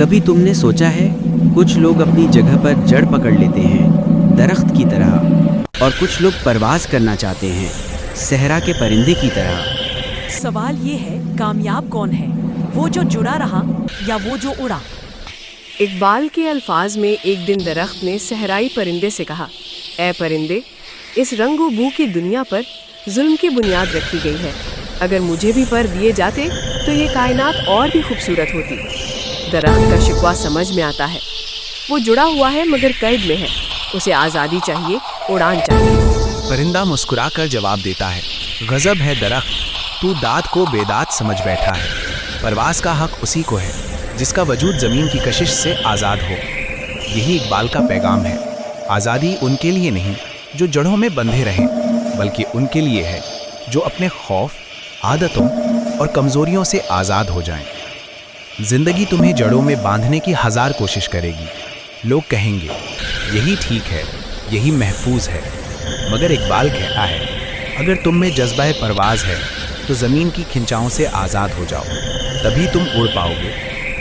کبھی تم نے سوچا ہے کچھ لوگ اپنی جگہ پر جڑ پکڑ لیتے ہیں درخت کی طرح، اور کچھ لوگ پرواز کرنا چاہتے ہیں صحرا کے پرندے کی طرح۔ سوال یہ ہے، کامیاب کون ہے، وہ جو جڑا رہا یا وہ جو اڑا؟ اقبال کے الفاظ میں ایک دن درخت نے صحرائی پرندے سے کہا، اے پرندے، اس رنگ و بو کی دنیا پر ظلم کی بنیاد رکھی گئی ہے، اگر مجھے بھی پر دیے جاتے تو یہ کائنات اور بھی خوبصورت ہوتی۔ درخت کا شکوہ سمجھ میں آتا ہے، وہ جڑا ہوا ہے مگر قید میں ہے، اسے آزادی چاہیے، اڑان چاہیے۔ پرندہ مسکرا کر جواب دیتا ہے، غضب ہے درخت، تو داد کو بے داد سمجھ بیٹھا ہے، پرواز کا حق اسی کو ہے جس کا وجود زمین کی کشش سے آزاد ہو۔ یہی اقبال کا پیغام ہے، آزادی ان کے لیے نہیں جو جڑوں میں بندھے رہیں، بلکہ ان کے لیے ہے جو اپنے خوف، عادتوں اور کمزوریوں سے آزاد ہو جائیں۔ زندگی تمہیں جڑوں میں باندھنے کی ہزار کوشش کرے گی، لوگ کہیں گے یہی ٹھیک ہے، یہی محفوظ ہے، مگر اقبال کہتا ہے اگر تم میں جذبہ پرواز ہے تو زمین کی کھنچاؤں سے آزاد ہو جاؤ، تبھی تم اڑ پاؤ گے،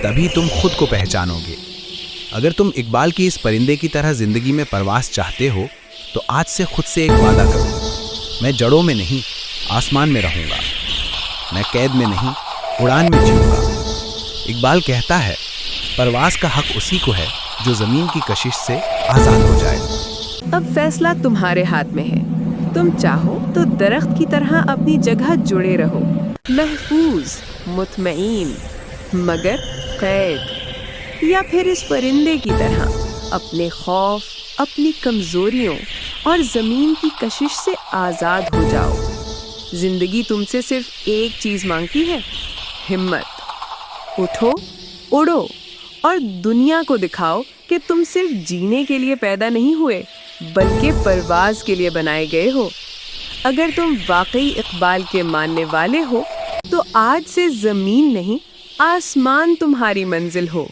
تبھی تم خود کو پہچانو گے۔ اگر تم اقبال کی اس پرندے کی طرح زندگی میں پرواز چاہتے ہو تو آج سے خود سے ایک وعدہ کرو، میں جڑوں میں نہیں آسمان میں رہوں گا، میں قید میں نہیں اڑان میں جیوں گا۔ اقبال کہتا ہے پرواز کا حق اسی کو ہے جو زمین کی کشش سے آزاد ہو جائے۔ اب فیصلہ تمہارے ہاتھ میں ہے، تم چاہو تو درخت کی طرح اپنی جگہ جڑے رہو، محفوظ، مطمئن، مگر قید، یا پھر اس پرندے کی طرح اپنے خوف، اپنی کمزوریوں اور زمین کی کشش سے آزاد ہو جاؤ۔ زندگی تم سے صرف ایک چیز مانگتی ہے، ہمت۔ اٹھو، اڑو اور دنیا کو دکھاؤ کہ تم صرف جینے کے لیے پیدا نہیں ہوئے بلکہ پرواز کے لیے بنائے گئے ہو۔ اگر تم واقعی اقبال کے ماننے والے ہو تو آج سے زمین نہیں، آسمان تمہاری منزل ہو۔